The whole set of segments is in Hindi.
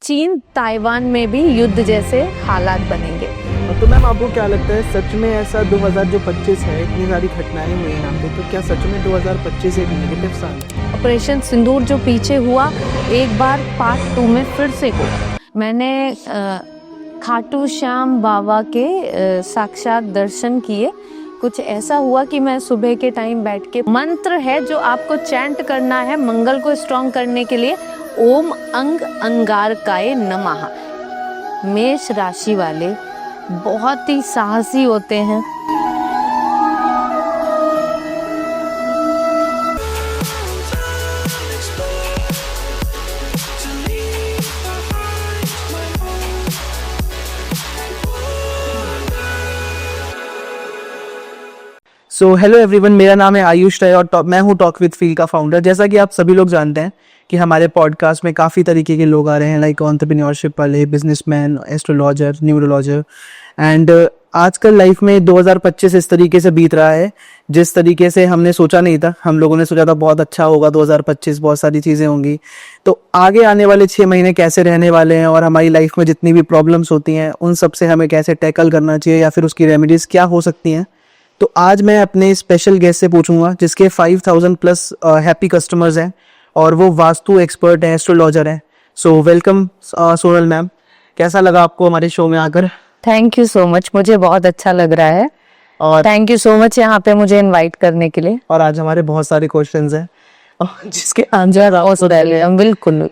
चीन ताइवान में भी युद्ध जैसे हालात बनेंगे। तो मैम आपको क्या लगता है सच में ऐसा 2025 है, इतनी सारी घटनाएं हुई हैं यहाँ पे, तो क्या सच में 2025 एक नेगेटिव साल है? ऑपरेशन सिंदूर जो पीछे हुआ एक बार पार्ट 2 में फिर से होगा। मैंने खाटू श्याम बाबा के साक्षात दर्शन किए। कुछ ऐसा हुआ कि मैं सुबह के टाइम बैठ के मंत्र है जो आपको चैंट करना है मंगल को स्ट्रॉन्ग करने के लिए, ओम अंग अंगारकाय नमः। मेष राशि वाले बहुत ही साहसी होते हैं। सो हेलो एवरीवन, मेरा नाम है आयुष राय और मैं हूँ टॉक विद फील का फाउंडर। जैसा कि आप सभी लोग जानते हैं कि हमारे पॉडकास्ट में काफ़ी तरीके के लोग आ रहे हैं, लाइक एंटरप्रेन्योरशिप वाले, बिजनेसमैन, एस्ट्रोलॉजर, न्यूरोलॉजर। एंड आजकल लाइफ में 2025 इस तरीके से बीत रहा है जिस तरीके से हमने सोचा नहीं था। हम लोगों ने सोचा था बहुत अच्छा होगा 2025, बहुत सारी चीज़ें होंगी। तो आगे आने वाले 6 महीने कैसे रहने वाले हैं और हमारी लाइफ में जितनी भी प्रॉब्लम्स होती हैं उन सब से हमें कैसे टैकल करना चाहिए या फिर उसकी रेमेडीज़ क्या हो सकती हैं, तो आज मैं अपने स्पेशल गेस्ट से पूछूंगा जिसके 5000 प्लस हैप्पी कस्टमर्स हैं और वो वास्तु एक्सपर्ट हैं, एस्ट्रोलॉजर हैं। सो वेलकम सोनल मैम, कैसा लगा आपको हमारे शो में आकर? थैंक यू सो मच, मुझे बहुत अच्छा लग रहा है और थैंक यू सो मच यहाँ पे मुझे इनवाइट करने के लिए। और आज हमारे बहुत सारे क्वेश्चंस हैं जिसके बिल्कुल।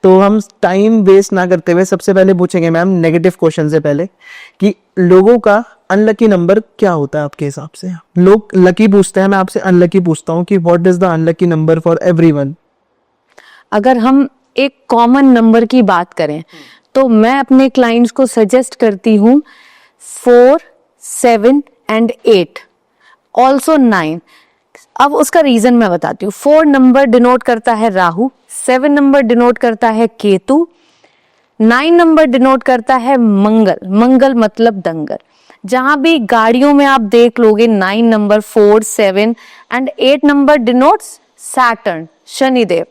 तो हम टाइम वेस्ट ना करते हुए सबसे पहले पूछेंगे मैम नेगेटिव क्वेश्चन से पहले कि लोगों का अनलकी नंबर क्या होता है आपके हिसाब से? लोग लकी पूछते हैं, मैं आपसे अनलकी पूछता हूँ कि what is the unlucky number for everyone? अगर हम एक कॉमन नंबर की बात करें तो मैं अपने क्लाइंट्स को सजेस्ट करती हूँ 4, 7 एंड 8, ऑल्सो 9। अब उसका रीजन मैं बताती हूँ। 4 नंबर डिनोट करता है राहु, 7 नंबर डिनोट करता है केतु, 9 नंबर डिनोट करता है मंगल। मंगल मतलब दंगल। जहां भी गाड़ियों में आप देख लोगे 9 number, 4, 7 and 8 number denotes Saturn, Shanidev.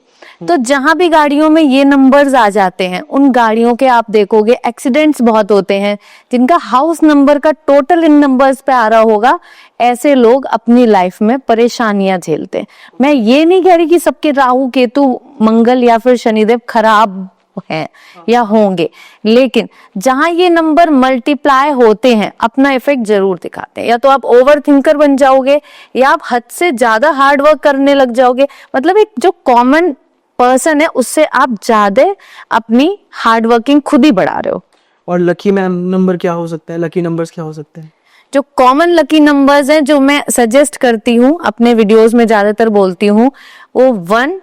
तो जहां भी गाड़ियों में ये नंबर्स आ जाते हैं उन गाड़ियों के आप देखोगे एक्सीडेंट्स बहुत होते हैं। जिनका हाउस नंबर का टोटल इन नंबर्स पे आ रहा होगा, ऐसे लोग अपनी लाइफ में परेशानियां झेलते हैं। मैं ये नहीं कह रही कि सबके राहु केतु मंगल या फिर शनिदेव खराब हैं या होंगे, लेकिन जहां ये नंबर मल्टीप्लाई होते हैं अपना इफेक्ट जरूर दिखाते हैं। या तो आप ओवर थिंकर बन जाओगे या आप हद से ज्यादा हार्ड वर्क करने लग जाओगे। मतलब एक जो कॉमन पर्सन है उससे आप ज्यादा अपनी हार्ड वर्किंग खुद ही बढ़ा रहे हो। और लकी मैम नंबर क्या हो सकता है? लकी नंबर्स क्या हो सकते हैं? जो कॉमन लकी नंबर्स हैं जो मैं सजेस्ट करती हूँ, अपने वीडियोस में ज्यादातर बोलती हूँ, वो 1,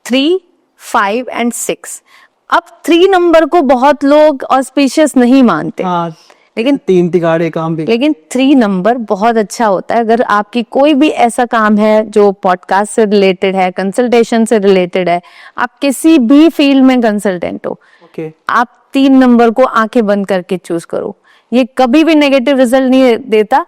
3, 5 एंड 6। अब 3 नंबर को बहुत लोग ऑस्पिशियस नहीं मानते, लेकिन 3 तिगाड़े काम भी, लेकिन 3 नंबर बहुत अच्छा होता है। अगर आपकी कोई भी ऐसा काम है जो पॉडकास्ट से रिलेटेड है, कंसल्टेशन से रिलेटेड है, आप किसी भी फील्ड में कंसल्टेंट हो, आप 3 नंबर को आंखें बंद करके चूज करो। ये कभी भी नेगेटिव रिजल्ट नहीं देता।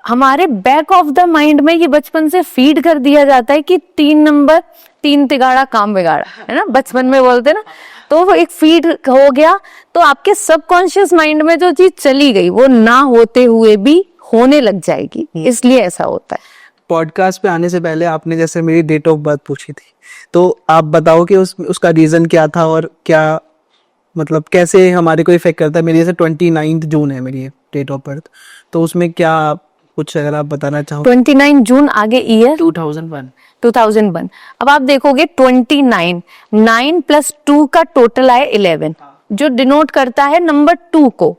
हमारे बैक ऑफ द माइंड में ये बचपन से फीड कर दिया जाता है कि 3 नंबर, 3 तिगाड़ा काम बिगाड़ा, है ना, बचपन में बोलते ना। तो वो एक फीड हो गया तो आपके सबकॉन्शियस माइंड में जो चीज चली गई वो ना होते हुए भी होने लग जाएगी, इसलिए ऐसा होता है। पॉडकास्ट पे आने से पहले आपने जैसे मेरी डेट ऑफ बर्थ पूछी थी, तो आप बताओ कि उसका रीजन क्या था और क्या मतलब कैसे हमारे को इफेक्ट करता है। मेरी जैसे 29 जून है मेरी डेट ऑफ बर्थ, तो उसमें क्या कुछ अगर आप बताना चाहो। 29 जून आगे ईयर 2001। अब आप देखोगे 29, 9 + 2 का टोटल आए 11, जो डिनोट करता है नंबर 2 को।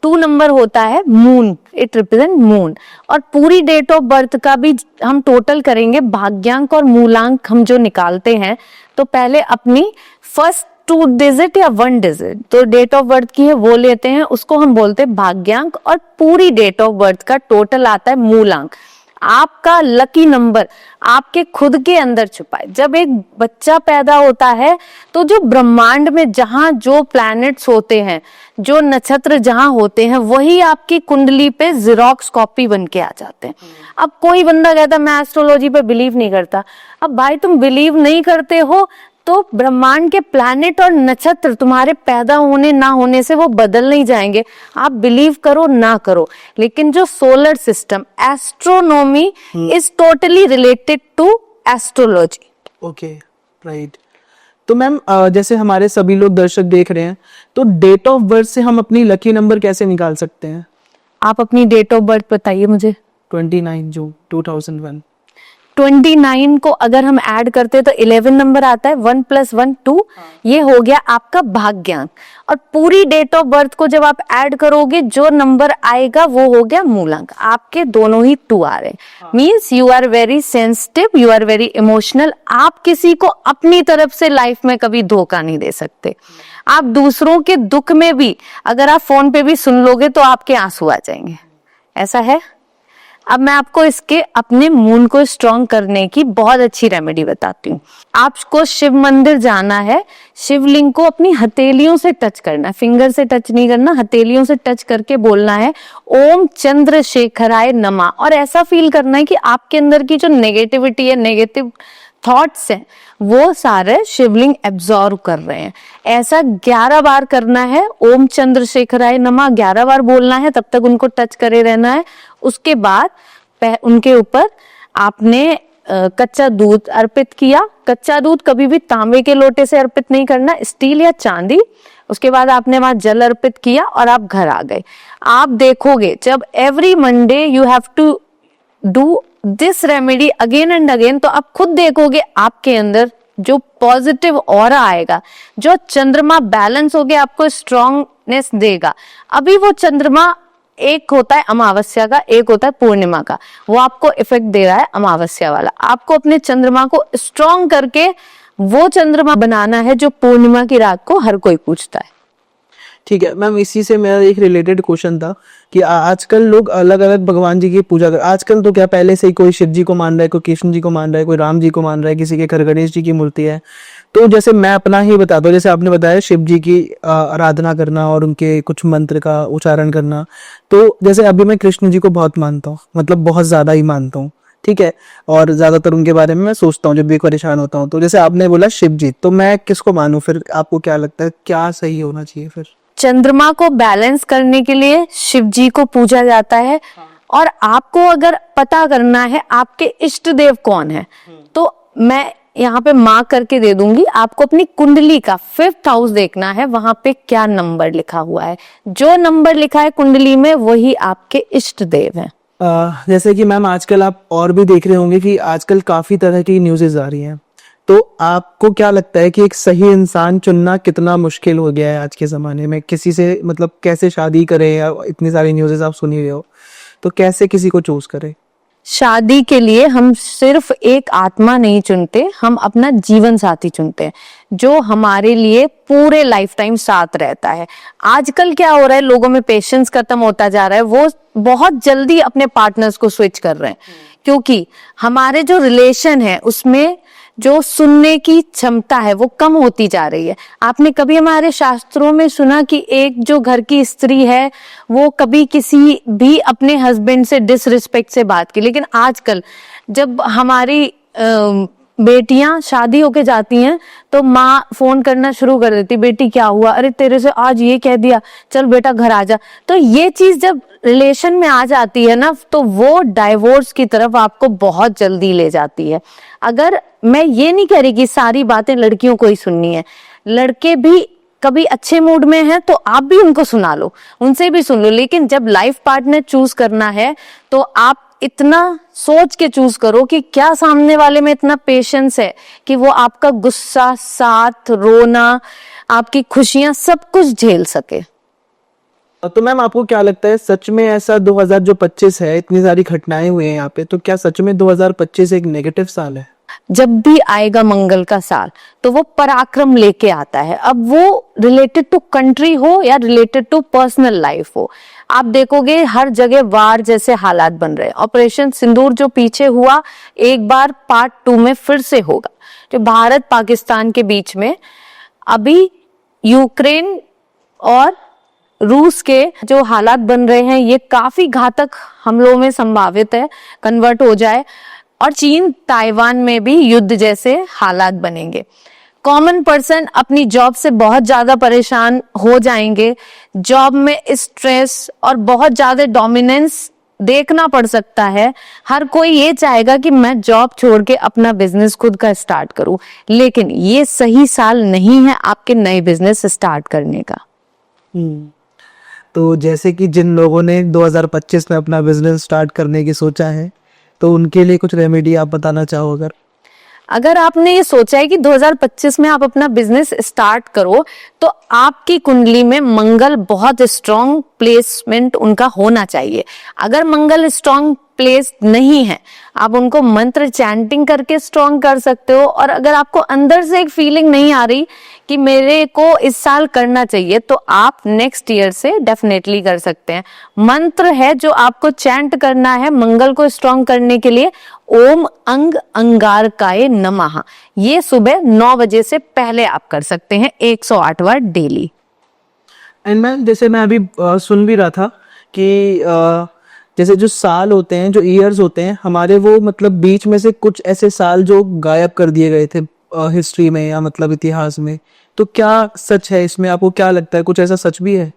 2 नंबर होता है मून, इट रिप्रेजेंट मून। और पूरी डेट ऑफ बर्थ का भी हम टोटल करेंगे, भाग्यांक और मूलांक हम जो निकालते हैं, तो पहले अपनी फर्स्ट 2 डिजिट या 1 डिजिट तो डेट ऑफ बर्थ की है वो लेते हैं, उसको हम बोलते हैं भाग्यांक। और पूरी डेट ऑफ बर्थ का टोटल आता है मूलांक। आपका लकी नंबर आपके खुद के अंदर छुपा है। जब एक बच्चा पैदा होता है तो जो ब्रह्मांड में जहां जो प्लैनेट्स होते हैं, जो नक्षत्र जहां होते हैं, वही आपकी कुंडली पे जेरोक्स कॉपी बन के आ जाते हैं। अब कोई बंदा कहता मैं एस्ट्रोलॉजी पे बिलीव नहीं करता। अब भाई तुम बिलीव नहीं करते हो तो ब्रह्मांड के प्लैनेट और नक्षत्र तुम्हारे पैदा होने ना होने से वो बदल नहीं जाएंगे, आप बिलीव करो ना करो। लेकिन जो solar system, astronomy is totally related to astrology. Okay, right. तो मैम जैसे हमारे सभी लोग दर्शक देख रहे हैं, तो डेट ऑफ बर्थ से हम अपनी लकी नंबर कैसे निकाल सकते हैं? आप अपनी डेट ऑफ बर्थ बताइए मुझे। 29 जून 2001। 29 को अगर हम ऐड करते हैं तो 11 नंबर आता है, 1 + 1 2, ये हो गया आपका भाग्यांक। और पूरी डेट ऑफ बर्थ को जब आप ऐड करोगे जो नंबर आएगा वो हो गया मूलांक। आपके दोनों ही 2 आ रहे हैं, means you are very sensitive, you are very emotional. आप किसी को अपनी तरफ से लाइफ में कभी धोखा नहीं दे सकते। आप दूसरों के दुख में भी अगर आप फोन पे भी सुन लोगे तो आपके आंसू आ जाएंगे, ऐसा है। अब मैं आपको इसके अपने मूड को स्ट्रॉन्ग करने की बहुत अच्छी रेमेडी बताती हूँ। आपको शिव मंदिर जाना है, शिवलिंग को अपनी हथेलियों से टच करना है, फिंगर से टच नहीं करना, हथेलियों से टच करके बोलना है ओम चंद्रशेखराय नमः। और ऐसा फील करना है कि आपके अंदर की जो नेगेटिविटी है, नेगेटिव थॉट्स हैं, वो सारे शिवलिंग एब्जॉर्व कर रहे हैं। ऐसा 11 बार करना है, ओम चंद्रशेखराय नमः 11 बार बोलना है, तब तक उनको टच करे रहना है। उसके बाद उनके ऊपर आपने कच्चा दूध अर्पित किया। कच्चा दूध कभी भी तांबे के लोटे से अर्पित नहीं करना, स्टील या चांदी। उसके बाद आपने वहां जल अर्पित किया और आप घर आ गए। आप देखोगे जब every Monday you have to do this remedy again and again, तो आप खुद देखोगे आपके अंदर जो पॉजिटिव ऑरा आएगा, जो चंद्रमा बैलेंस हो गया आपको स्ट्रॉन्गनेस देगा। अभी वो चंद्रमा एक होता है अमावस्या का, एक होता है पूर्णिमा का, वो आपको इफेक्ट दे रहा है अमावस्या वाला। आपको अपने चंद्रमा को स्ट्रॉन्ग करके वो चंद्रमा बनाना है जो पूर्णिमा की रात को हर कोई पूछता है। ठीक है मैम, इसी से मेरा एक रिलेटेड क्वेश्चन था कि आजकल लोग अलग अलग भगवान जी की पूजा कर, आजकल तो क्या पहले से ही कोई शिव जी को मान रहा है, कोई कृष्ण जी को मान रहा है, कोई राम जी को मान रहा है, किसी के घर गणेश जी की मूर्ति है। तो जैसे मैं अपना ही बताता हूँ, जैसे आपने बताया शिव जी की आराधना करना और उनके कुछ मंत्र का उच्चारण करना, तो जैसे अभी मैं कृष्ण जी को बहुत मानता हूँ, मतलब बहुत ज्यादा ही मानता हूँ, ठीक है। और ज्यादातर उनके बारे में मैं सोचता हूँ जब भी परेशान होता हूँ। तो जैसे आपने बोला शिव जी, तो मैं किसको मानूं फिर? आपको क्या लगता है क्या सही होना चाहिए फिर? चंद्रमा को बैलेंस करने के लिए शिव जी को पूजा जाता है। और आपको अगर पता करना है आपके इष्ट देव कौन है, तो मैं यहाँ पे मार्क करके दे दूंगी। आपको अपनी कुंडली का 5th हाउस देखना है, वहां पे क्या नंबर लिखा हुआ है। जो नंबर लिखा है कुंडली में वही आपके इष्ट देव हैं। जैसे कि मैम आजकल आप और भी देख रहे होंगे कि आजकल काफी तरह की न्यूज़ेस आ रही हैं, तो आपको क्या लगता है कि एक सही इंसान चुनना कितना मुश्किल हो गया है आज के ज़माने में? किसी से मतलब कैसे शादी करें, या इतनी सारी न्यूज़ेस आप सुन ही रहे हो, तो कैसे किसी को चूज करें? शादी के लिए हम सिर्फ एक आत्मा नहीं चुनते, हम अपना जीवन साथी चुनते हैं जो हमारे लिए पूरे लाइफ टाइम साथ रहता है। आजकल क्या हो रहा है, लोगों में पेशेंस खत्म होता जा रहा है, वो बहुत जल्दी अपने पार्टनर्स को स्विच कर रहे हैं, क्योंकि हमारे जो रिलेशन है उसमें जो सुनने की क्षमता है वो कम होती जा रही है। आपने कभी हमारे शास्त्रों में सुना कि एक जो घर की स्त्री है वो कभी किसी भी अपने हस्बैंड से डिसरिस्पेक्ट से बात की? लेकिन आजकल जब हमारी बेटियां शादी होके जाती हैं तो माँ फोन करना शुरू कर देती, बेटी क्या हुआ, अरे तेरे से आज ये कह दिया, चल बेटा घर आ जा। तो ये चीज जब रिलेशन में आ जाती है ना, तो वो डाइवोर्स की तरफ आपको बहुत जल्दी ले जाती है। अगर मैं ये नहीं कह रही कि सारी बातें लड़कियों को ही सुननी है, लड़के भी कभी अच्छे मूड में हैं तो आप भी उनको सुना लो, उनसे भी सुन लो, लेकिन जब लाइफ पार्टनर चूज करना है तो आप इतना सोच के चूज करो कि क्या सामने वाले में इतना पेशेंस है कि वो आपका गुस्सा, साथ, रोना, आपकी खुशियां सब कुछ झेल सके। तो मैम आपको क्या लगता है सच में ऐसा 2025 है, इतनी सारी घटनाएं हुई हैं यहाँ पे, तो क्या सच में 2025 एक नेगेटिव साल है? जब भी आएगा मंगल का साल तो वो पराक्रम लेके आता है। अब वो रिलेटेड टू कंट्री हो या रिलेटेड टू पर्सनल लाइफ हो, आप देखोगे हर जगह वार जैसे हालात बन रहे हैं। ऑपरेशन सिंदूर जो पीछे हुआ, एक बार पार्ट 2 में फिर से होगा। जो भारत पाकिस्तान के बीच में अभी यूक्रेन और रूस के जो हालात बन रहे हैं, ये काफी घातक हमलों में संभावित है कन्वर्ट हो जाए, और चीन ताइवान में भी युद्ध जैसे हालात बनेंगे। कॉमन पर्सन अपनी जॉब से बहुत ज्यादा परेशान हो जाएंगे, जॉब में स्ट्रेस और बहुत ज्यादा डोमिनेंस देखना पड़ सकता है। हर कोई ये चाहेगा कि मैं जॉब छोड़ के अपना बिजनेस खुद का स्टार्ट करूं, लेकिन ये सही साल नहीं है आपके नए बिजनेस स्टार्ट करने का। तो जैसे कि जिन लोगों ने 2025 में अपना बिजनेस स्टार्ट करने की सोचा है, तो उनके लिए कुछ रेमेडी आप बताना चाहो अगर आपने ये सोचा है कि 2025 में आप अपना बिजनेस स्टार्ट करो, तो आपकी कुंडली में मंगल बहुत स्ट्रॉन्ग प्लेसमेंट उनका होना चाहिए। अगर मंगल स्ट्रॉन्ग प्लेस नहीं है, आप उनको मंत्र चैंटिंग करके स्ट्रॉन्ग कर सकते हो। और अगर आपको अंदर से एक फीलिंग नहीं आ रही कि मेरे को इस साल करना चाहिए, तो आप नेक्स्ट ईयर से डेफिनेटली कर सकते हैं। मंत्र है जो आपको चैंट करना है मंगल को स्ट्रॉन्ग करने के लिए, ओम अंग अंगारकाय नमः। ये सुबह 9 बजे से पहले आप कर सकते हैं 108 बार डेली। एंड मैम, जैसे मैं अभी सुन भी रहा था कि जैसे जो साल होते हैं, जो ईयर्स होते हैं हमारे, वो मतलब बीच में से कुछ ऐसे साल जो गायब कर दिए गए थे हिस्ट्री में या मतलब इतिहास में, तो क्या सच है इसमें? आपको क्या लगता है, कुछ ऐसा सच भी है?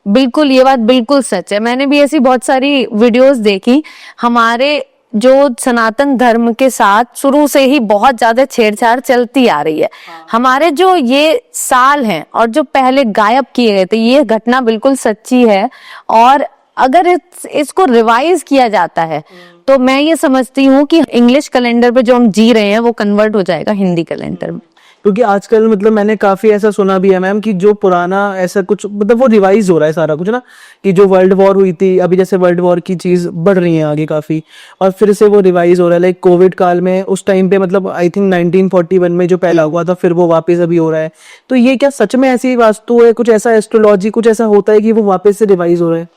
बिल्कुल, ये बात बिल्कुल सच है। मैंने भी ऐसी बहुत सारी वीडियोस देखी। हमारे जो सनातन धर्म के साथ शुरू से ही बहुत ज्यादा छेड़छाड़ चलती आ रही है। हमारे जो ये साल हैं और जो पहले गायब किए गए थे, ये घटना बिल्कुल सच्ची है। और अगर इसको रिवाइज किया जाता है, तो मैं ये समझती हूँ कि इंग्लिश कैलेंडर पे जो हम जी रहे हैं वो कन्वर्ट हो जाएगा हिंदी कैलेंडर में। क्योंकि आजकल मतलब मैंने काफी ऐसा सुना भी है मैम कि जो पुराना ऐसा कुछ मतलब वो रिवाइज हो रहा है सारा कुछ ना, कि जो वर्ल्ड वॉर हुई थी, अभी जैसे वर्ल्ड वॉर की चीज बढ़ रही है आगे काफी, और फिर से वो रिवाइज हो रहा है। लाइक कोविड काल में उस टाइम पे मतलब आई थिंक 1941 में जो पहला हुआ था, फिर वो वापस अभी हो रहा है। तो ये क्या सच में ऐसी वास्तु है, कुछ ऐसा एस्ट्रोलॉजी कुछ ऐसा होता है कि वो वापस से रिवाइज हो रहा है?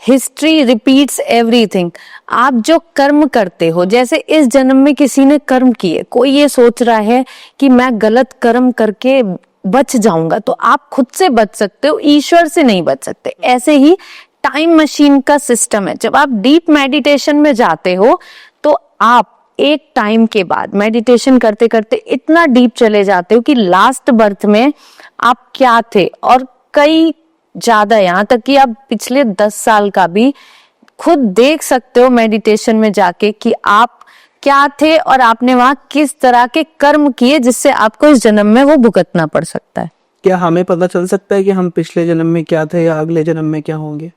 History repeats everything. आप जो कर्म करते हो, जैसे इस जन्म में किसी ने कर्म किए, कोई ये सोच रहा है कि मैं गलत कर्म करके बच जाऊंगा, तो आप खुद से बच सकते हो, ईश्वर से नहीं बच सकते। ऐसे ही टाइम मशीन का सिस्टम है। जब आप डीप मेडिटेशन में जाते हो, तो आप एक टाइम के बाद मेडिटेशन करते करते इतना डीप चले जाते हो कि लास्ट बर्थ में आप क्या थे, और कई ज्यादा, यहाँ तक कि आप पिछले 10 साल का भी खुद देख सकते हो मेडिटेशन में जाके कि आप क्या थे और आपने वहां किस तरह के कर्म किए जिससे आपको इस जन्म में वो भुगतना पड़ सकता है। क्या हमें पता चल सकता है कि हम पिछले जन्म में क्या थे या अगले जन्म में क्या होंगे?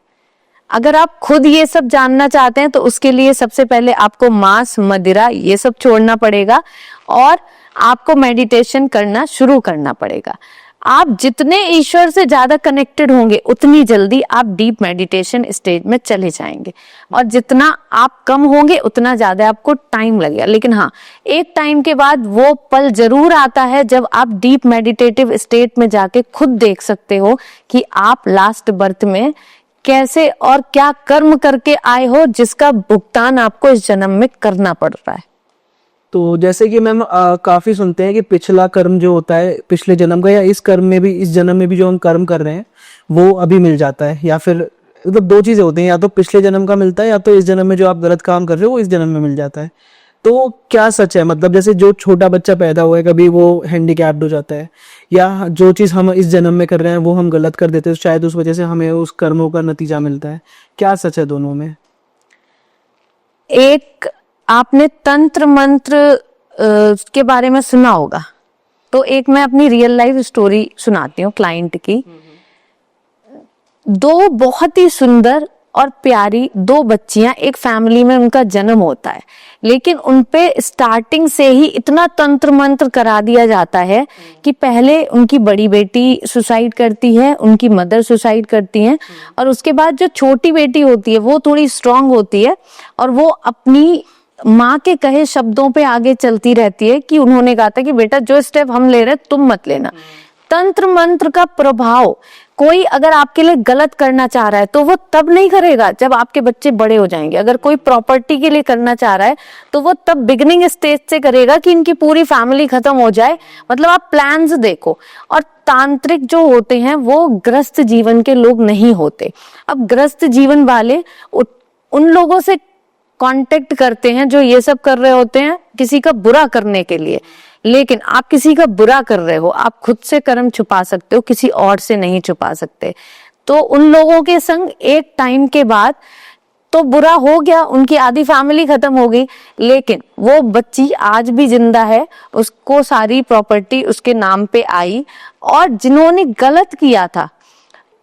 अगर आप खुद ये सब जानना चाहते हैं, तो उसके लिए सबसे पहले आपको मांस, मदिरा ये सब छोड़ना पड़ेगा और आपको मेडिटेशन करना शुरू करना पड़ेगा। आप जितने ईश्वर से ज्यादा कनेक्टेड होंगे, उतनी जल्दी आप डीप मेडिटेशन स्टेज में चले जाएंगे। और जितना आप कम होंगे, उतना ज्यादा आपको टाइम लगेगा। लेकिन हाँ, एक टाइम के बाद वो पल जरूर आता है जब आप डीप मेडिटेटिव स्टेट में जाके खुद देख सकते हो कि आप लास्ट बर्थ में कैसे और क्या कर्म करके आए हो, जिसका भुगतान आपको इस जन्म में करना पड़ रहा है। तो जैसे कि मैम काफी सुनते हैं कि पिछला कर्म जो होता है पिछले जन्म का, या इस कर्म में भी, इस जन्म में भी जो हम कर्म कर रहे हैं वो अभी मिल जाता है, या फिर मतलब दो चीजें होती हैं, या तो पिछले जन्म का मिलता है या तो इस जन्म में जो आप गलत काम कर रहे हो वो इस जन्म में मिल जाता है। तो क्या सच है? मतलब जैसे जो छोटा बच्चा पैदा हुआ है, कभी वो हैंडीकैप्ड हो जाता है, या जो चीज हम इस जन्म में कर रहे हैं वो हम गलत कर देते हैं, शायद उस वजह से हमें उस कर्मों का नतीजा मिलता है। क्या सच है दोनों में? एक आपने तंत्र मंत्र के बारे में सुना होगा, तो एक मैं अपनी रियल लाइफ स्टोरी सुनाती हूँ क्लाइंट की। दो बहुत ही सुंदर और प्यारी दो बच्चियां एक फैमिली में उनका जन्म होता है, लेकिन उनपे स्टार्टिंग से ही इतना तंत्र मंत्र करा दिया जाता है कि पहले उनकी बड़ी बेटी सुसाइड करती है, उनकी मदर सुसाइड करती हैं, और उसके बाद जो छोटी बेटी होती है वो थोड़ी स्ट्रांग होती है और वो अपनी माँ के कहे शब्दों पे आगे चलती रहती है कि उन्होंने कहा था कि बेटा जो स्टेप हम ले रहे हैं तुम मत लेना। तंत्र मंत्र का प्रभाव, कोई अगर आपके लिए गलत करना चाह रहा है तो वो तब नहीं करेगा जब आपके बच्चे बड़े हो जाएंगे। अगर कोई प्रॉपर्टी के लिए करना चाह रहा है तो वो तब बिगिनिंग स्टेज से करेगा कि इनकी पूरी फैमिली खत्म हो जाए। मतलब आप प्लान्स देखो। और तांत्रिक जो होते हैं वो ग्रस्त जीवन के लोग नहीं होते। अब ग्रस्त जीवन वाले उन लोगों से कांटेक्ट करते हैं जो ये सब कर रहे होते हैं किसी का बुरा करने के लिए, लेकिन आप किसी का बुरा कर रहे हो, आप खुद से कर्म छुपा सकते हो, किसी और से नहीं छुपा सकते। तो उन लोगों के संग एक टाइम के बाद तो बुरा हो गया, उनकी आधी फैमिली खत्म हो गई, लेकिन वो बच्ची आज भी जिंदा है, उसको सारी प्रॉपर्टी उसके नाम पे आई, और जिन्होंने गलत किया था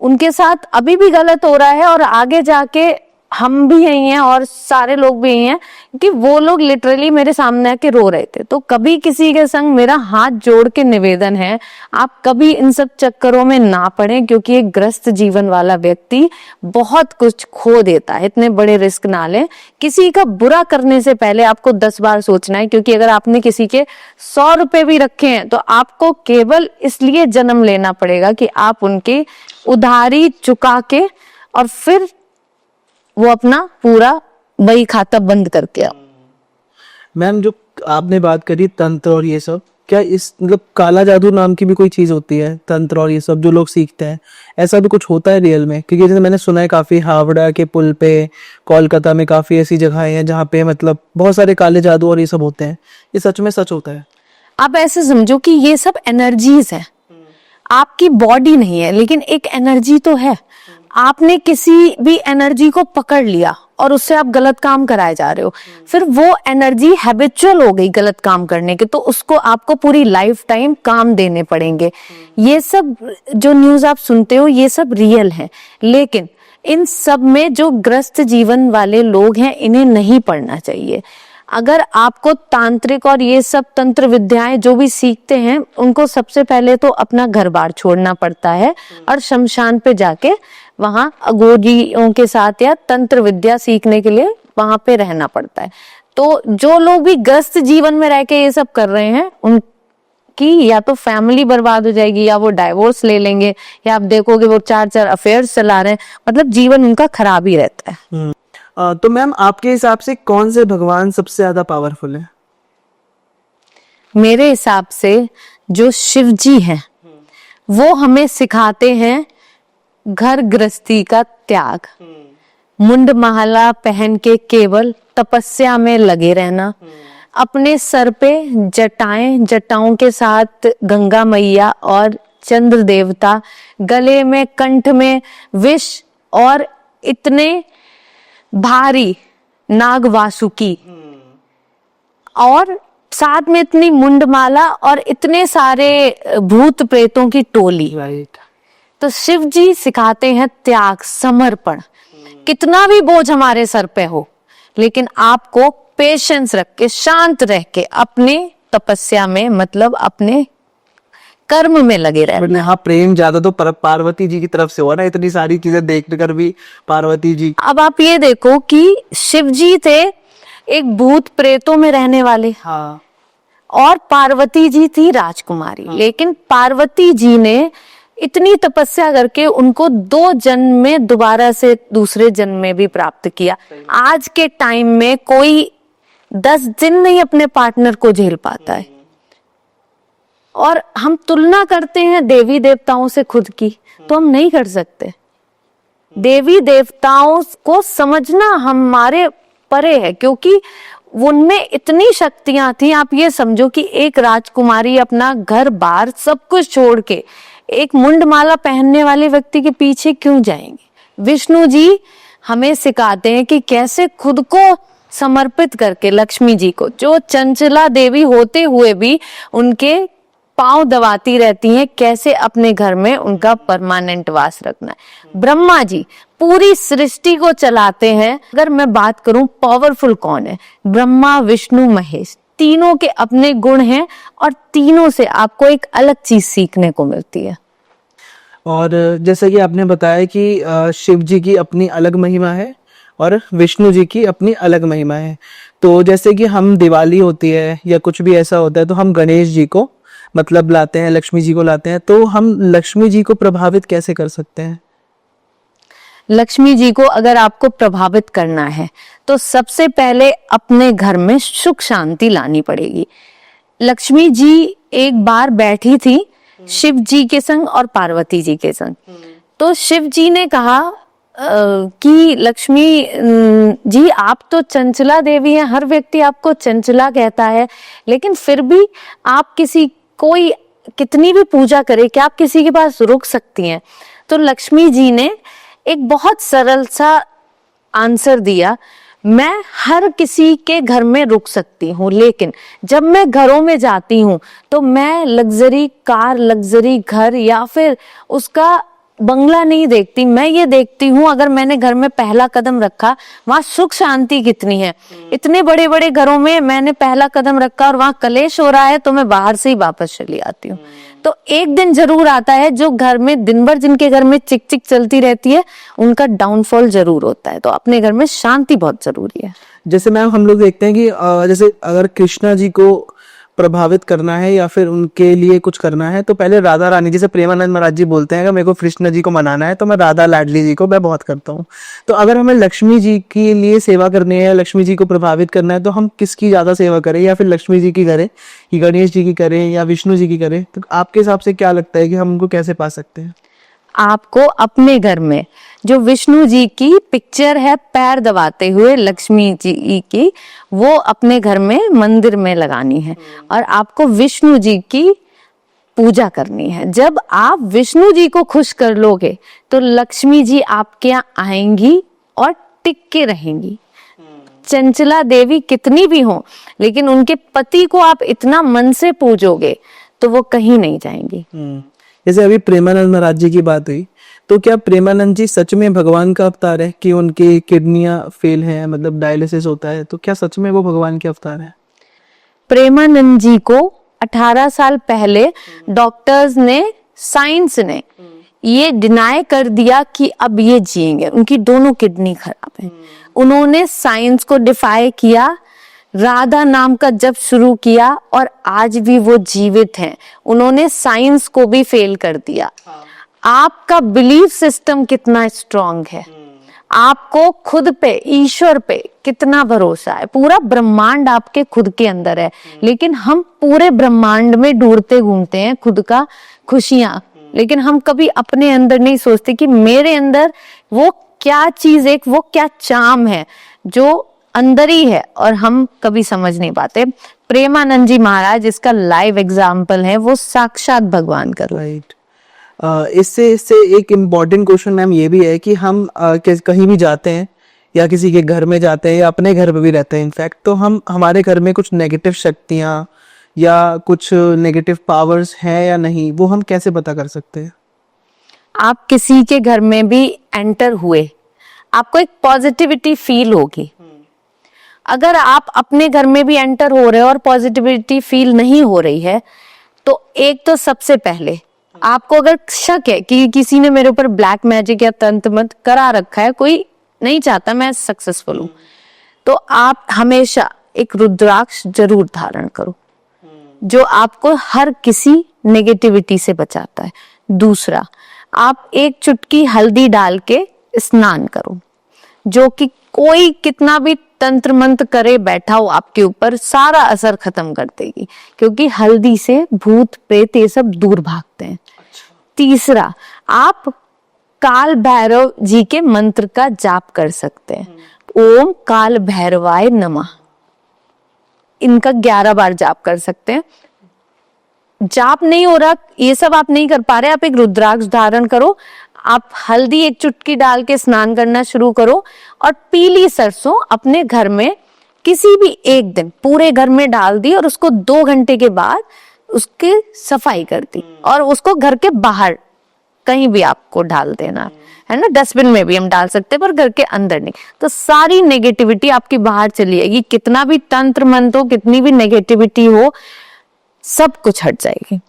उनके साथ अभी भी गलत हो रहा है, और आगे जाके हम भी यही हैं और सारे लोग भी यही हैं कि वो लोग लिटरली मेरे सामने आके रो रहे थे। तो कभी किसी के संग मेरा हाथ जोड़ के निवेदन है, आप कभी इन सब चक्करों में ना पड़े, क्योंकि एक ग्रस्त जीवन वाला व्यक्ति बहुत कुछ खो देता है। इतने बड़े रिस्क ना लें। किसी का बुरा करने से पहले आपको 10 बार सोचना है, क्योंकि अगर आपने किसी के 100 रुपए भी रखे हैं तो आपको केवल इसलिए जन्म लेना पड़ेगा कि आप उनके उधारी चुका के और फिर वो अपना पूरा बही खाता बंद करके आओ। मैम, जो आपने बात करी तंत्र और ये सब, क्या इस मतलब काला जादू नाम की भी कोई चीज होती है? तंत्र और ये सब जो लोग सीखते हैं, ऐसा भी कुछ होता है रियल में? क्योंकि जैसे मैंने सुना है काफी हावड़ा के पुल पे, कोलकाता में काफी ऐसी जगहें हैं जहाँ पे मतलब बहुत सारे काले जादू और ये सब होते हैं। ये सच में सच होता है? आप ऐसे समझो कि ये सब एनर्जीज है, आपकी बॉडी नहीं है, लेकिन एक एनर्जी तो है। आपने किसी भी एनर्जी को पकड़ लिया और उससे आप गलत काम कराए जा रहे हो, फिर वो एनर्जी हैबिचुअल हो गई गलत काम करने के, तो उसको आपको पूरी लाइफ टाइम काम देने पड़ेंगे। ये सब जो न्यूज आप सुनते हो ये सब रियल है, लेकिन इन सब में जो ग्रस्त जीवन वाले लोग हैं इन्हें नहीं पढ़ना चाहिए। अगर आपको तांत्रिक और ये सब तंत्र विद्याएं जो भी सीखते हैं, उनको सबसे पहले तो अपना घर बार छोड़ना पड़ता है और शमशान पे जाके वहां अघोरियों के साथ या तंत्र विद्या सीखने के लिए वहां पे रहना पड़ता है। तो जो लोग भी ग्रस्त जीवन में रह के ये सब कर रहे हैं, उनकी या तो फैमिली बर्बाद हो जाएगी, या वो डाइवोर्स ले लेंगे, या आप देखोगे वो 4-4 अफेयर्स चला रहे हैं, मतलब जीवन उनका खराब ही रहता है। तो मैम, आपके हिसाब से कौन से भगवान सबसे ज्यादा पावरफुल है? मेरे हिसाब से जो शिव जी हैं वो हमें सिखाते हैं घर गृहस्थी का त्याग, मुंड माला पहन के केवल तपस्या में लगे रहना, अपने सर पे जटाएं, जटाओं के साथ गंगा मैया और चंद्र देवता, गले में कंठ में विष और इतने भारी नाग वासुकी, और साथ में इतनी मुंडमाला और इतने सारे भूत प्रेतों की टोली। राइट। तो शिव जी सिखाते हैं त्याग, समर्पण। कितना भी बोझ हमारे सर पे हो, लेकिन आपको पेशेंस रख के, शांत रह के अपने तपस्या में, मतलब अपने कर्म में लगे रहना। हाँ, प्रेम ज्यादा तो पार्वती जी की तरफ से हुआ ना, इतनी सारी चीजें देख कर भी पार्वती जी। अब आप ये देखो कि शिव जी थे एक भूत प्रेतों में रहने वाले, हाँ, और पार्वती जी थी राजकुमारी। लेकिन पार्वती जी ने इतनी तपस्या करके उनको 2 जन्म में दोबारा से दूसरे जन्म में भी प्राप्त किया। आज के टाइम में कोई 10 दिन नहीं अपने पार्टनर को झेल पाता है, और हम तुलना करते हैं देवी देवताओं से खुद की, तो हम नहीं कर सकते। देवी देवताओं को समझना हमारे परे है, क्योंकि उनमें इतनी शक्तियां थी। आप ये समझो कि एक राजकुमारी अपना घर बार सब कुछ छोड़ के एक मुंडमाला पहनने वाले व्यक्ति के पीछे क्यों जाएंगे? विष्णु जी हमें सिखाते हैं कि कैसे खुद को समर्पित करके लक्ष्मी जी को, जो चंचला देवी होते हुए भी उनके पांव दबाती रहती हैं, कैसे अपने घर में उनका परमानेंट वास रखना है। ब्रह्मा जी पूरी सृष्टि को चलाते हैं। अगर मैं बात करूं पावरफुल कौन है, ब्रह्मा विष्णु महेश, तीनों के अपने गुण हैं, और तीनों से आपको एक अलग चीज सीखने को मिलती है। और जैसे कि आपने बताया कि शिव जी की अपनी अलग महिमा है और विष्णु जी की अपनी अलग महिमा है। तो जैसे कि हम दिवाली होती है या कुछ भी ऐसा होता है तो हम गणेश जी को मतलब लाते हैं, लक्ष्मी जी को लाते हैं, तो हम लक्ष्मी जी को प्रभावित कैसे कर सकते हैं? लक्ष्मी जी को अगर आपको प्रभावित करना है तो सबसे पहले अपने घर में सुख शांति लानी पड़ेगी। लक्ष्मी जी एक बार बैठी थी शिव जी के संग और पार्वती जी के संग। तो शिव जी ने कहा कि लक्ष्मी जी आप तो चंचला देवी हैं, हर व्यक्ति आपको चंचला कहता है, लेकिन फिर भी आप कोई कितनी भी पूजा करे क्या आप किसी के पास रुक सकती हैं? तो लक्ष्मी जी ने एक बहुत सरल सा आंसर दिया, मैं हर किसी के घर में रुक सकती हूँ, लेकिन जब मैं घरों में जाती हूँ तो मैं लग्जरी कार, लग्जरी घर या फिर उसका बंगला नहीं देखती। मैं ये देखती हूँ अगर मैंने घर में पहला कदम रखा, वहां सुख शांति कितनी है। इतने बड़े बड़े घरों में मैंने पहला कदम रखा और वहां कलेश हो रहा है तो मैं बाहर से ही वापस चली आती हूँ। तो एक दिन जरूर आता है जो घर में दिन भर जिनके घर में चिक चिक चलती रहती है उनका डाउनफॉल जरूर होता है। तो अपने घर में शांति बहुत जरूरी है। जैसे मैम हम लोग देखते हैं कि जैसे अगर कृष्णा जी को प्रभावित करना है या फिर उनके लिए कुछ करना है तो पहले राधा रानी, जैसे प्रेमानंद महाराज जी बोलते हैं अगर मेरे को कृष्ण जी को मनाना है तो मैं राधा लाडली जी को मैं बहुत करता हूँ। तो अगर हमें लक्ष्मी जी के लिए सेवा करनी है या लक्ष्मी जी को प्रभावित करना है तो हम किसकी ज्यादा सेवा करें, या फिर लक्ष्मी जी की करें कि गणेश जी की करें या विष्णु जी की करें? तो आपके हिसाब से क्या लगता है कि हम उनको कैसे पा सकते हैं? आपको अपने घर में जो विष्णु जी की पिक्चर है पैर दबाते हुए लक्ष्मी जी की, वो अपने घर में मंदिर में लगानी है और आपको विष्णु जी की पूजा करनी है। जब आप विष्णु जी को खुश कर लोगे तो लक्ष्मी जी आपके यहाँ आएंगी और टिक के रहेंगी। चंचला देवी कितनी भी हो, लेकिन उनके पति को आप इतना मन से पूजोगे तो वो कहीं नहीं जाएंगी। जैसे अभी प्रेमानंद महाराज जी की बात हुई, तो क्या प्रेमानंद जी सच में भगवान का अवतार है कि उनकी किडनियां फेल हैं, मतलब डायलिसिस होता है, तो क्या सच में वो भगवान के अवतार है? प्रेमानंद जी को 18 साल पहले डॉक्टर्स ने, साइंस ने ये डिनाई कर दिया कि अब ये जिएंगे, उनकी दोनों किडनी खराब है। उन्होंने साइंस को डिफाई किया, राधा नाम का जप शुरू किया और आज भी वो जीवित हैं। उन्होंने साइंस को भी फेल कर दिया। आपका बिलीफ सिस्टम कितना स्ट्रांग है, आपको खुद पे, ईश्वर पे कितना भरोसा है। पूरा ब्रह्मांड आपके खुद के अंदर है, लेकिन हम पूरे ब्रह्मांड में ढूंढते घूमते हैं खुद का खुशियां, लेकिन हम कभी अपने अंदर नहीं सोचते कि मेरे अंदर वो क्या चीज, एक वो क्या चार्म है जो अंदर ही है, और हम कभी समझ नहीं पाते। प्रेमानंद जी महाराज इसका लाइव एग्जाम्पल है, वो साक्षात भगवान का। राइट। इससे एक इम्पॉर्टेंट क्वेश्चन मैम ये भी है कि हम कहीं भी जाते हैं या किसी के घर में जाते हैं या अपने घर पे भी रहते हैं इनफैक्ट, तो हम हमारे घर में कुछ नेगेटिव शक्तियाँ या कुछ नेगेटिव पावर्स हैं या नहीं, वो हम कैसे पता कर सकते हैं? आप किसी के घर में भी एंटर हुए, आपको एक पॉजिटिविटी फील होगी। अगर आप अपने घर में भी एंटर हो रहे हो और पॉजिटिविटी फील नहीं हो रही है, तो एक तो सबसे पहले आपको अगर शक है कि किसी ने मेरे ऊपर ब्लैक मैजिक या तंत्र मंत्र करा रखा है, कोई नहीं चाहता मैं सक्सेसफुल हूं, तो आप हमेशा एक रुद्राक्ष जरूर धारण करो जो आपको हर किसी नेगेटिविटी से बचाता है। दूसरा, आप एक चुटकी हल्दी डाल के स्नान करो, जो कि कोई कितना भी तंत्र मंत्र करे बैठा हो आपके ऊपर, सारा असर खत्म कर देगी, क्योंकि हल्दी से भूत प्रेत ये सब दूर भागते हैं। तीसरा, आप काल भैरव जी के मंत्र का जाप कर सकते हैं। ओम काल भैरवाय नमः, इनका 11 बार जाप कर सकते हैं। जाप नहीं हो रहा, ये सब आप नहीं कर पा रहे, आप एक रुद्राक्ष धारण करो, आप हल्दी एक चुटकी डाल के स्नान करना शुरू करो, और पीली सरसों अपने घर में किसी भी एक दिन पूरे घर में डाल दी और उसको 2 घंटे के बाद उसकी सफाई कर दी, और उसको घर के बाहर कहीं भी आपको डाल देना है ना, डस्टबिन में भी हम डाल सकते हैं पर घर के अंदर नहीं। तो सारी नेगेटिविटी आपकी बाहर चली जाएगी, कितना भी तंत्र मंत्र हो, कितनी भी नेगेटिविटी हो, सब कुछ हट जाएगी।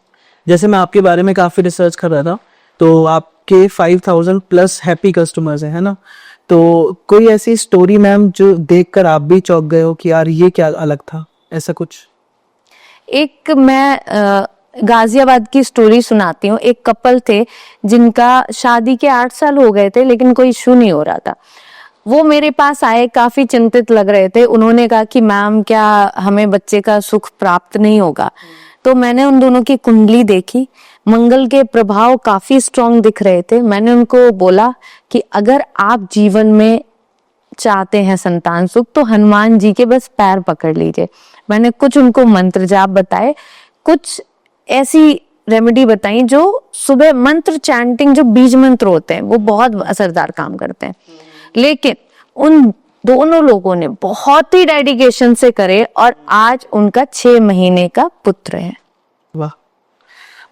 जैसे मैं आपके बारे में काफी रिसर्च कर रहा था, तो आपके 5000 प्लस हैप्पी कस्टमर्स हैं, है ना? तो कोई ऐसी स्टोरी मैम जो देखकर आप भी चौंक गए हो कि यार ये क्या अलग था, ऐसा कुछ? एक मैं गाजियाबाद की स्टोरी सुनाती हूँ। एक कपल थे जिनका शादी के 8 साल हो गए थे, लेकिन कोई इशू नहीं हो रहा था। वो मेरे पास आए, काफी चिंतित लग रहे थे। उन्होंने कहा कि मैम क्या हमें बच्चे का सुख प्राप्त नहीं होगा? तो मैंने उन दोनों की कुंडली देखी, मंगल के प्रभाव काफी स्ट्रॉन्ग दिख रहे थे। मैंने उनको बोला कि अगर आप जीवन में चाहते हैं संतान सुख तो हनुमान जी के बस पैर पकड़ लीजिए। मैंने कुछ उनको मंत्र जाप बताए, कुछ ऐसी रेमेडी बताई जो सुबह मंत्र चैंटिंग, जो बीज मंत्र होते हैं वो बहुत असरदार काम करते हैं। लेकिन उन दोनों लोगों ने बहुत ही डेडिकेशन से करे और आज उनका 6 महीने का पुत्र है। वाह,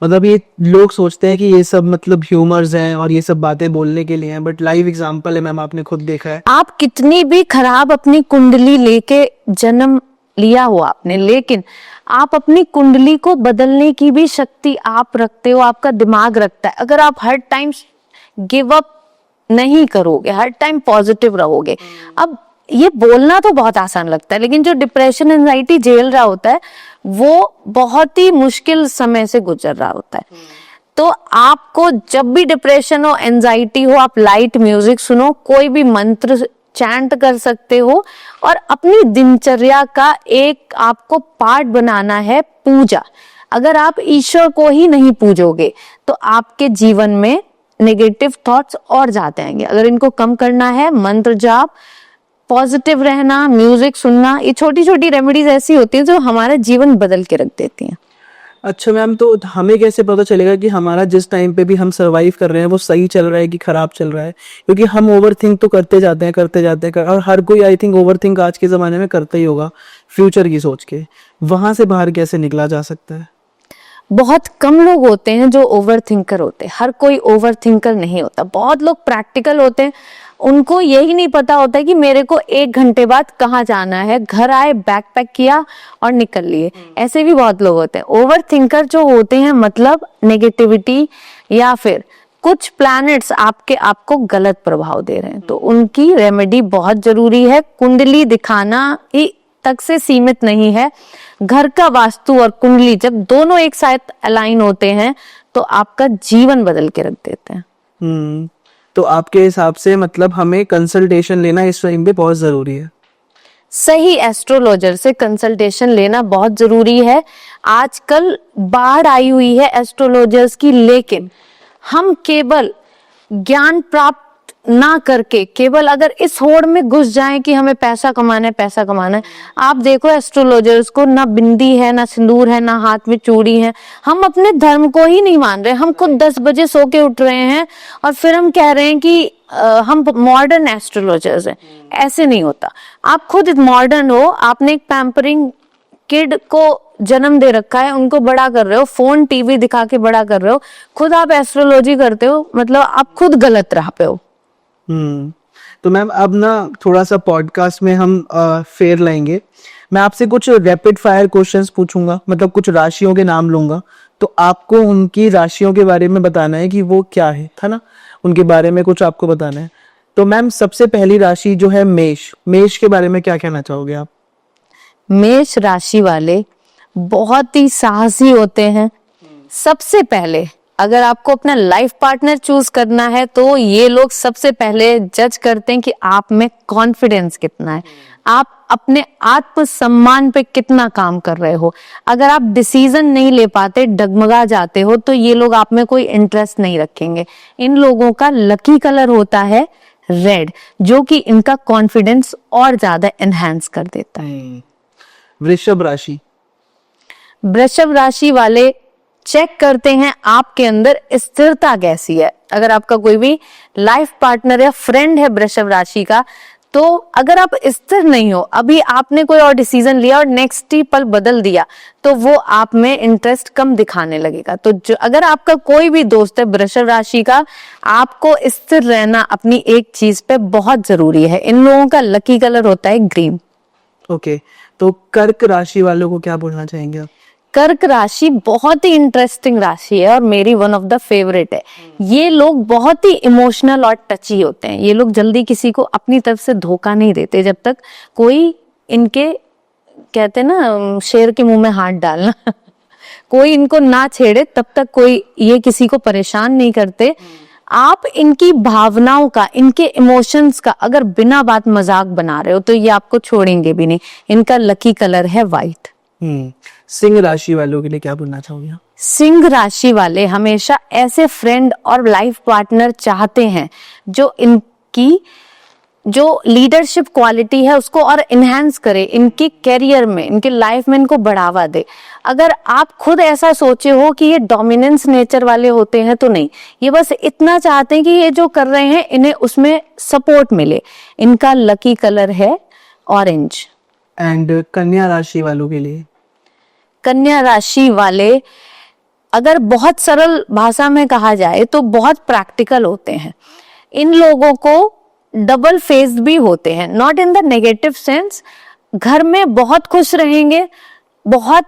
मतलब ये लोग सोचते हैं कि ये सब मतलब ह्यूमर्स हैं और ये सब बातें बोलने के लिए हैं, बट लाइव एग्जांपल है मैम, आपने खुद देखा है। आप कितनी भी खराब अपनी कुंडली लेके जन्म लिया हो आपने, लेकिन आप अपनी कुंडली को बदलने की भी शक्ति आप रखते हो, आपका दिमाग रखता है। अगर आप हर टाइम गिव अप नहीं करोगे, हर टाइम पॉजिटिव रहोगे। अब ये बोलना तो बहुत आसान लगता है, लेकिन जो डिप्रेशन एंजाइटी झेल रहा होता है वो बहुत ही मुश्किल समय से गुजर रहा होता है। तो आपको जब भी डिप्रेशन हो, एंजाइटी हो, आप लाइट म्यूजिक सुनो, कोई भी मंत्र चैंट कर सकते हो और अपनी दिनचर्या का एक आपको पार्ट बनाना है पूजा। अगर आप ईश्वर को ही नहीं पूजोगे तो आपके जीवन में नेगेटिव थॉट्स और जाते आएंगे। अगर इनको कम करना है, मंत्र जाप, पॉजिटिव रहना, म्यूजिक सुनना, ये छोटी छोटी रेमेडीज ऐसी होती हैं जो हमारा जीवन बदल के रख देती हैं। अच्छा मैम, तो हमें कैसे पता चलेगा कि हमारा जिस टाइम पे भी हम सरवाइव कर रहे हैं वो सही चल रहा है कि खराब चल रहा है? क्योंकि हम ओवर थिंक तो करते जाते हैं और हर कोई आई थिंक ओवर थिंक आज के ज़माने में करता ही होगा फ्यूचर की सोच के। वहाँ से बाहर कैसे निकला जा सकता है? बहुत कम लोग होते हैं जो ओवर थिंकर होते हैं, हर कोई ओवर थिंकर नहीं होता। बहुत लोग प्रैक्टिकल होते हैं, उनको यही नहीं पता होता है कि मेरे को 1 घंटे बाद कहाँ जाना है, घर आए बैग पैक किया और निकल लिए। ऐसे भी बहुत लोग होते हैं। ओवर थिंकर जो होते हैं मतलब नेगेटिविटी या फिर कुछ प्लैनेट्स आपको गलत प्रभाव दे रहे हैं, तो उनकी रेमेडी बहुत जरूरी है। कुंडली दिखाना ही तक से सीमित नहीं है, घर का वास्तु और कुंडली जब दोनों एक साथ अलाइन होते हैं तो आपका जीवन बदल के रख देते हैं। तो आपके हिसाब से मतलब हमें कंसल्टेशन लेना इस टाइम पे बहुत जरूरी है? सही एस्ट्रोलॉजर से कंसल्टेशन लेना बहुत जरूरी है। आजकल बाढ़ आई हुई है एस्ट्रोलॉजर्स की, लेकिन हम केवल ज्ञान प्राप्त ना करके केवल अगर इस होड़ में घुस जाएं कि हमें पैसा कमाना है। आप देखो एस्ट्रोलॉजर्स को ना बिंदी है, ना सिंदूर है, ना हाथ में चूड़ी है। हम अपने धर्म को ही नहीं मान रहे। हम खुद 10 बजे सो के उठ रहे हैं और फिर हम कह रहे हैं कि हम मॉडर्न एस्ट्रोलॉजर्स हैं। ऐसे नहीं होता। आप खुद मॉडर्न हो, आपने एक पैम्परिंग किड को जन्म दे रखा है, उनको बड़ा कर रहे हो, फोन टीवी दिखा के बड़ा कर रहे हो, खुद आप एस्ट्रोलॉजी करते हो, मतलब आप खुद गलत राह पे हो। तो मैम अब ना थोड़ा सा पॉडकास्ट में हम फेयर लाएंगे। मैं आपसे कुछ रैपिड फायर क्वेश्चंस पूछूंगा, मतलब कुछ राशियों के नाम लूंगा, तो आपको उनकी राशियों के बारे में बताना है कि वो क्या है ना, उनके बारे में कुछ आपको बताना है। तो मैम सबसे पहली राशि जो है मेष, मेष के बारे में क्या कहना चाहोगे आप? मेष राशि वाले बहुत ही साहसी होते हैं। सबसे पहले अगर आपको अपना लाइफ पार्टनर चूज करना है तो ये लोग सबसे पहले जज करते हैं कि आप में कॉन्फिडेंस कितना है, आप अपने आत्मसम्मान पे कितना काम कर रहे हो। अगर आप डिसीजन नहीं ले पाते, डगमगा जाते हो, तो ये लोग आप में कोई इंटरेस्ट नहीं रखेंगे। इन लोगों का लकी कलर होता है रेड, जो कि इनका कॉन्फिडेंस और ज्यादा एनहांस कर देता है। वृषभ राशि, वृषभ राशि वाले चेक करते हैं आपके अंदर स्थिरता कैसी है। अगर आपका कोई भी लाइफ पार्टनर या फ्रेंड है वृषभ राशि का, तो अगर आप स्थिर नहीं हो, अभी आपने कोई और डिसीजन लिया और नेक्स्ट ही पल बदल दिया, तो वो आप में इंटरेस्ट कम दिखाने लगेगा। तो जो अगर आपका कोई भी दोस्त है वृषभ राशि का, आपको स्थिर रहना अपनी एक चीज पे बहुत जरूरी है। इन लोगों का लकी कलर होता है ग्रीन। ओके, तो कर्क राशि वालों को क्या बोलना चाहेंगे आप? कर्क राशि बहुत ही इंटरेस्टिंग राशि है और मेरी वन ऑफ द फेवरेट है। ये लोग बहुत ही इमोशनल और टची होते हैं। ये लोग जल्दी किसी को अपनी तरफ से धोखा नहीं देते, जब तक कोई इनके, कहते हैं ना शेर के मुंह में हाथ डालना कोई इनको ना छेड़े तब तक कोई ये किसी को परेशान नहीं करते। आप इनकी भावनाओं का, इनके इमोशंस का अगर बिना बात मजाक बना रहे हो तो ये आपको छोड़ेंगे भी नहीं। इनका लकी कलर है व्हाइट। सिंह राशि वालों के लिए क्या बोलना चाहोगे? सिंह राशि वाले हमेशा ऐसे फ्रेंड और लाइफ पार्टनर चाहते हैं जो इनकी जो लीडरशिप क्वालिटी है उसको और इनहेंस करे, इनकी करियर में, इनकी लाइफ में इनको बढ़ावा दे। अगर आप खुद ऐसा सोचे हो कि ये डोमिनेंस नेचर वाले होते हैं तो नहीं, ये बस इतना चाहते हैं कि ये जो कर रहे हैं इन्हें उसमें सपोर्ट मिले। इनका लकी कलर है ऑरेंज। एंड कन्या राशि वालों के लिए? कन्या राशि वाले अगर बहुत सरल भाषा में कहा जाए तो बहुत प्रैक्टिकल होते हैं। इन लोगों को डबल फेस्ड भी होते हैं, not in the negative sense. घर में बहुत खुश रहेंगे, बहुत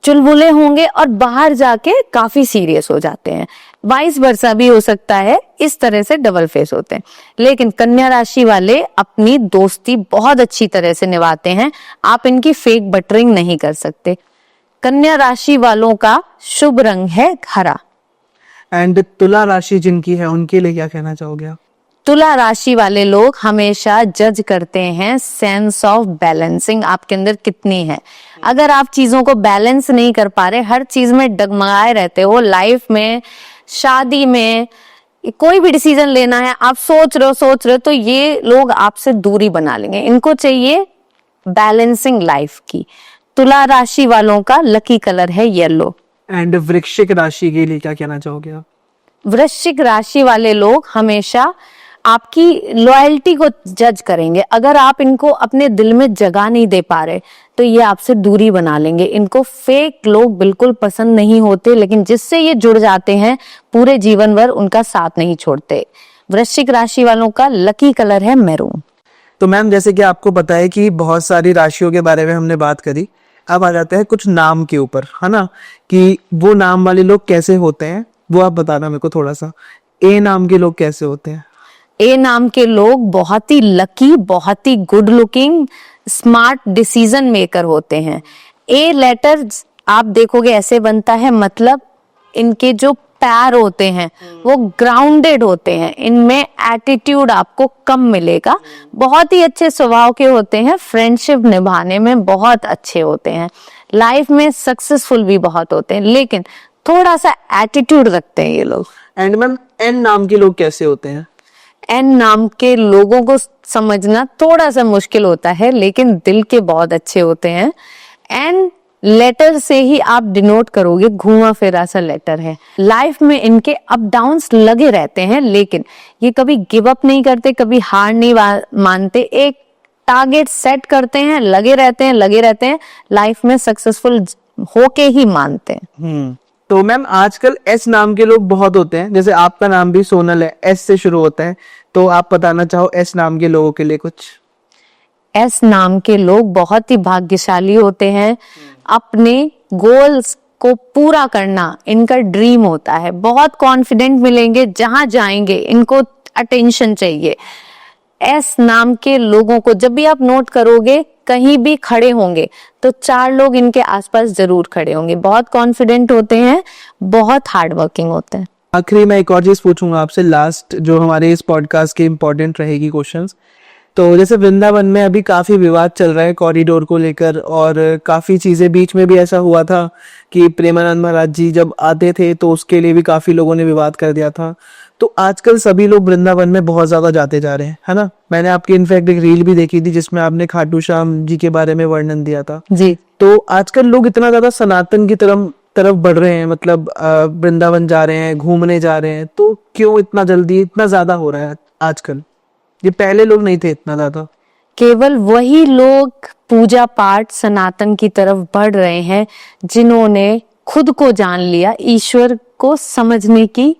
चुलबुले होंगे और बाहर जाके काफी सीरियस हो जाते हैं। वाइस वर्सा भी हो सकता है, इस तरह से डबल फेस होते हैं। लेकिन कन्या राशि वाले अपनी दोस्ती बहुत अच्छी तरह से निभाते हैं, आप इनकी फेक बटरिंग नहीं कर सकते। कन्या राशि वालों का शुभ रंग है हरा। एंड तुला राशि जिनकी है उनके लिए क्या कहना चाहोगे आप? तुला राशि वाले लोग हमेशा जज करते हैं सेंस ऑफ बैलेंसिंग आपके अंदर कितनी है। अगर आप चीजों को बैलेंस नहीं कर पा रहे, हर चीज में डगमगाए रहते हो, लाइफ में, शादी में, कोई भी डिसीजन लेना है, आप सोच रहे हो तो ये लोग आपसे दूरी बना लेंगे। इनको चाहिए बैलेंसिंग लाइफ की। तुला राशि वालों का लकी कलर है येलो। एंड वृश्चिक राशि के लिए क्या कहना चाहोगे आप? वृश्चिक राशि वाले लोग हमेशा आपकी लॉयल्टी को जज करेंगे। अगर आप इनको अपने दिल में जगह नहीं दे पा रहे तो ये आपसे दूरी बना लेंगे। इनको फेक लोग बिल्कुल पसंद नहीं होते, लेकिन जिससे ये जुड़ जाते हैं पूरे जीवन भर उनका साथ नहीं छोड़ते। वृश्चिक राशि वालों का लकी कलर है मैरून। तो मैम जैसे कि आपको पता है कि बहुत सारी राशियों के बारे में हमने बात करी, अब आ जाते हैं कुछ नाम के ऊपर, है ना, कि वो नाम वाले लोग कैसे होते हैं वो आप बताना मेरे को थोड़ा सा। ए नाम के लोग कैसे होते हैं? ए नाम के लोग बहुत ही लकी, बहुत ही good looking, smart decision maker होते हैं। ए लेटर आप देखोगे ऐसे बनता है, मतलब इनके जो पैर होते हैं वो ग्राउंडेड होते हैं, इनमें एटीट्यूड आपको कम मिलेगा, बहुत ही अच्छे स्वभाव के होते हैं, फ्रेंडशिप निभाने में बहुत अच्छे होते हैं, लाइफ में सक्सेसफुल भी बहुत होते हैं, लेकिन थोड़ा सा एटीट्यूड रखते हैं ये लोग। एंड मैम एन नाम के लोग कैसे होते हैं? एन नाम के लोगों को समझना थोड़ा सा मुश्किल होता है, लेकिन दिल के बहुत अच्छे होते हैं। एन लेटर से ही आप डिनोट करोगे, घुमा फिरा सा लेटर है। लाइफ में इनके अप डाउन्स लगे रहते हैं, लेकिन ये कभी गिव अप नहीं करते, कभी हार नहीं मानते। एक टारगेट सेट करते हैं, लगे रहते हैं, लाइफ में सक्सेसफुल होके ही मानते हैं। तो मैम आजकल एस नाम के लोग बहुत होते हैं, जैसे आपका नाम भी सोनल है, एस से शुरू होता है, तो आप बताना चाहो एस नाम के लोगों के लिए कुछ? एस नाम के लोग बहुत ही भाग्यशाली होते हैं। अपने गोल्स को पूरा करना इनका ड्रीम होता है। बहुत कॉन्फिडेंट मिलेंगे, जहां जाएंगे इनको अटेंशन चाहिए। एस नाम के लोगों को जब भी आप नोट करोगे, कहीं भी खड़े होंगे तो 4 लोग इनके आसपास जरूर खड़े होंगे। बहुत कॉन्फिडेंट होते हैं, बहुत हार्ड वर्किंग होते हैं। आखिरी मैं एक और चीज पूछूंगा आपसे, लास्ट जो हमारे इस पॉडकास्ट के इम्पोर्टेंट रहेगी क्वेश्चंस। तो जैसे वृंदावन में अभी काफी विवाद चल रहा है कॉरिडोर को लेकर, और काफी चीजें बीच में भी ऐसा हुआ था कि प्रेमानंद महाराज जी जब आते थे तो उसके लिए भी काफी लोगों ने विवाद कर दिया था। तो आजकल सभी लोग वृंदावन में बहुत ज्यादा जाते जा रहे हैं, है ना। मैंने आपकी इनफैक्ट एक रील भी देखी थी जिसमें आपने खाटू श्याम जी के बारे में वर्णन दिया था जी। तो आजकल लोग इतना ज्यादा सनातन की तरफ बढ़ रहे हैं, मतलब वृंदावन जा रहे हैं, घूमने जा रहे हैं, तो क्यों इतना जल्दी इतना ज्यादा हो रहा है आजकल? ये पहले लोग नहीं थे इतना ज्यादा। केवल वही लोग पूजा पाठ सनातन की तरफ बढ़ रहे हैं जिन्होंने खुद को जान लिया, ईश्वर को समझने की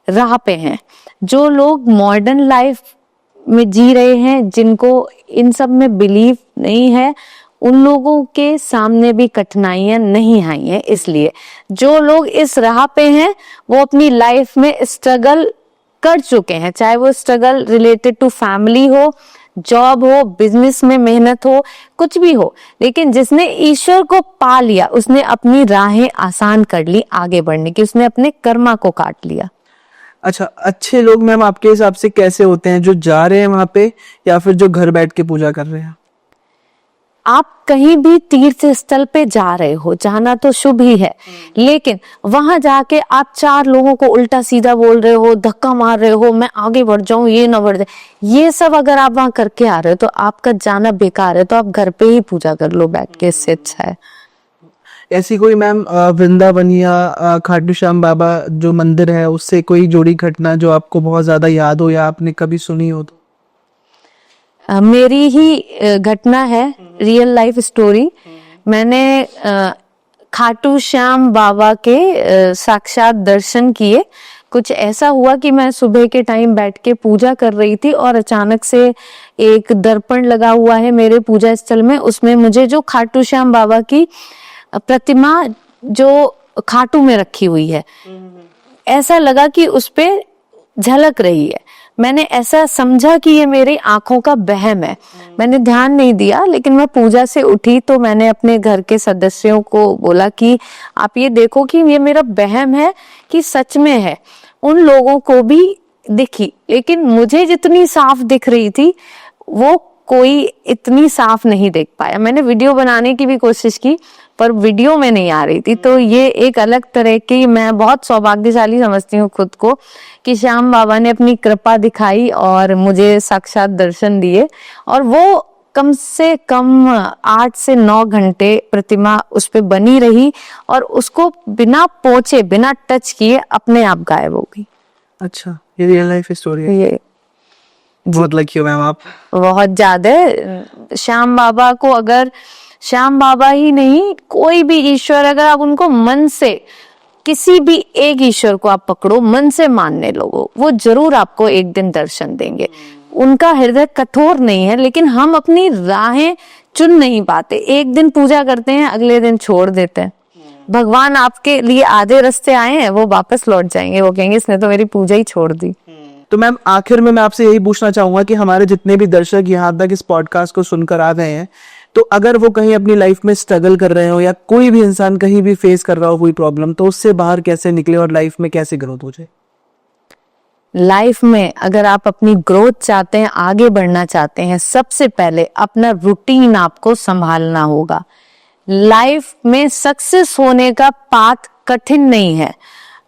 राह पे हैं। जो लोग मॉडर्न लाइफ में जी रहे हैं, जिनको इन सब में बिलीव नहीं है, उन लोगों के सामने भी कठिनाइयां नहीं आई हैं। इसलिए जो लोग इस राह पे हैं वो अपनी लाइफ में स्ट्रगल कर चुके हैं, चाहे वो स्ट्रगल रिलेटेड टू फैमिली हो, जॉब हो, बिजनेस में मेहनत हो, कुछ भी हो, लेकिन जिसने ईश्वर को पा लिया उसने अपनी राहें आसान कर ली आगे बढ़ने की, उसने अपने कर्मा को काट लिया। अच्छा, अच्छे लोग मैम आपके हिसाब से कैसे होते हैं, जो जा रहे हैं वहां पे या फिर जो घर बैठ के पूजा कर रहे हैं? आप कहीं भी तीर्थ स्थल पे जा रहे हो, जाना तो शुभ ही है, लेकिन वहां जाके आप 4 लोगों को उल्टा सीधा बोल रहे हो, धक्का मार रहे हो, मैं आगे बढ़ जाऊं, ये ना बढ़ जाए, ये सब अगर आप वहां करके आ रहे हो तो आपका जाना बेकार है। तो आप घर पे ही पूजा कर लो बैठ के, इससे अच्छा है। ऐसी कोई मैम वृंदावन या खाटू श्याम बाबा जो मंदिर है उससे कोई जुड़ी घटना जो आपको बहुत ज्यादा याद हो या आपने कभी सुनी हो? तो मेरी ही घटना है, रियल लाइफ स्टोरी। मैंने खाटू श्याम बाबा के साक्षात दर्शन किए। कुछ ऐसा हुआ कि मैं सुबह के टाइम बैठ के पूजा कर रही थी और अचानक से एक दर्पण लगा हुआ है मेरे पूजा स्थल में, उसमें मुझे जो खाटू श्याम बाबा की प्रतिमा जो खाटू में रखी हुई है, ऐसा लगा कि उस पे झलक रही है। मैंने ऐसा समझा कि ये मेरी आंखों का वहम है, मैंने ध्यान नहीं दिया। लेकिन मैं पूजा से उठी तो मैंने अपने घर के सदस्यों को बोला कि आप ये देखो कि ये मेरा वहम है कि सच में है। उन लोगों को भी दिखी, लेकिन मुझे जितनी साफ दिख रही थी वो कोई इतनी साफ नहीं देख पाया। मैंने वीडियो बनाने की भी कोशिश की पर वीडियो में नहीं आ रही थी। तो ये एक अलग तरह की, मैं बहुत सौभाग्यशाली समझती हूँ खुद को कि श्याम बाबा ने अपनी कृपा दिखाई और मुझे साक्षात दर्शन दिए। और वो कम से कम 8 से 9 घंटे प्रतिमा उस पे बनी रही और उसको बिना पोंछे, बिना टच किए अपने आप गायब हो गई। अच्छा, ये रियल लाइफ स्टोरी है। ये बहुत लकी हो मैम आप। बहुत ज्यादा श्याम बाबा को, अगर श्याम बाबा ही नहीं, कोई भी ईश्वर, अगर आप उनको मन से, किसी भी एक ईश्वर को आप पकड़ो, मन से मानने लोगो, वो जरूर आपको एक दिन दर्शन देंगे। उनका हृदय कठोर नहीं है, लेकिन हम अपनी राहें चुन नहीं पाते। एक दिन पूजा करते हैं, अगले दिन छोड़ देते हैं। भगवान आपके लिए आधे रास्ते आए हैं, वो वापस लौट जाएंगे, वो कहेंगे इसने तो मेरी पूजा ही छोड़ दी। तो मैम आखिर में मैं आपसे यही पूछना चाहूंगा कि हमारे जितने भी दर्शक यहाँ तक इस पॉडकास्ट को सुनकर आ गए हैं, तो अगर वो कहीं अपनी लाइफ में स्ट्रगल कर रहे हो या कोई भी इंसान कहीं भी फेस कर रहा हो कोई प्रॉब्लम, तो उससे बाहर कैसे निकले और लाइफ में कैसे ग्रोथ हो जाए? लाइफ में अगर आप अपनी ग्रोथ चाहते हैं, आगे बढ़ना चाहते हैं, सबसे पहले अपना रूटीन आपको संभालना होगा। लाइफ में सक्सेस होने का पाथ कठिन नहीं है,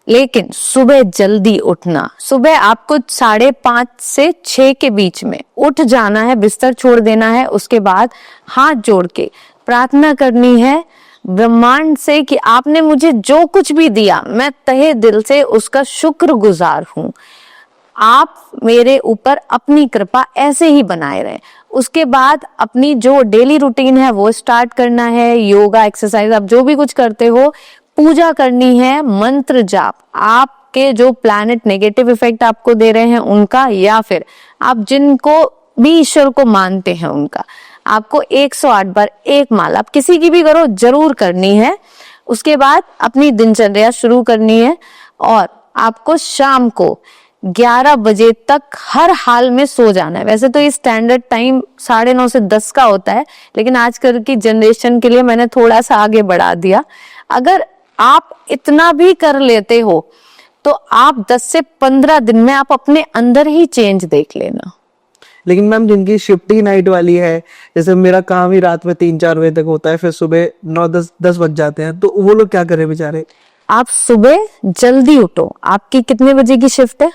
लेकिन सुबह जल्दी उठना। सुबह आपको 5:30 से 6 के बीच में उठ जाना है, बिस्तर छोड़ देना है। उसके बाद हाथ जोड़ के प्रार्थना करनी है ब्रह्मांड से कि आपने मुझे जो कुछ भी दिया, मैं तहे दिल से उसका शुक्रगुजार हूं। आप मेरे ऊपर अपनी कृपा ऐसे ही बनाए रहें। उसके बाद अपनी जो डेली रूटीन है वो स्टार्ट करना है। योगा, एक्सरसाइज, आप जो भी कुछ करते हो, पूजा करनी है, मंत्र जाप, आपके जो प्लैनेट नेगेटिव इफेक्ट आपको दे रहे हैं उनका, या फिर आप जिनको भी ईश्वर को मानते हैं उनका, आपको 108 बार एक माला, आप किसी की भी करो, जरूर करनी है। उसके बाद अपनी दिनचर्या शुरू करनी है और आपको शाम को 11 बजे तक हर हाल में सो जाना है। वैसे तो ये स्टैंडर्ड टाइम 9:30 से 10 का होता है, लेकिन आजकल की जनरेशन के लिए मैंने थोड़ा सा आगे बढ़ा दिया। अगर आप इतना भी कर लेते हो तो आप 10 से 15 दिन में आप अपने अंदर ही चेंज देख लेना। लेकिन मैम जिनकी शिफ्ट ही नाइट वाली है, जैसे मेरा काम ही रात में 3-4 बजे तक होता है, फिर सुबह 9-10 बज जाते हैं, तो वो लोग क्या करें बेचारे? आप सुबह जल्दी उठो। आपकी कितने बजे की शिफ्ट है?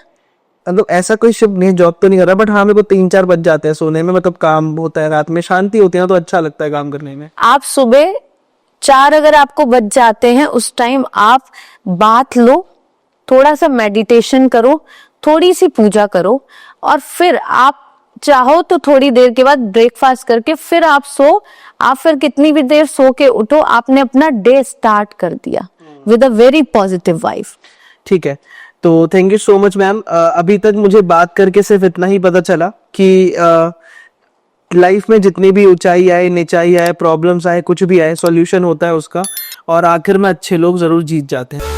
मतलब ऐसा कोई शिफ्ट नहीं, जॉब तो नहीं कर रहा, बट हाँ मेरे को 3-4 बज जाते हैं सोने में। मतलब काम होता है रात में, शांति होती है तो अच्छा लगता है काम करने में। आप सुबह 4 अगर आपको बज जाते हैं, उस टाइम आप बात लो, थोड़ा सा मेडिटेशन करो, थोड़ी सी पूजा करो, और फिर आप चाहो तो थोड़ी देर के बाद ब्रेकफास्ट करके फिर आप सो। आप फिर कितनी भी देर सो के उठो, आपने अपना डे स्टार्ट कर दिया with a very positive vibe. ठीक है, तो thank you so much ma'am. अभी तक मुझे बात करके सिर्फ इतना ही पता चला कि लाइफ में जितनी भी ऊंचाई आए, नीचाई आए, प्रॉब्लम्स आए, कुछ भी आए, सॉल्यूशन होता है उसका, और आखिर में अच्छे लोग जरूर जीत जाते हैं।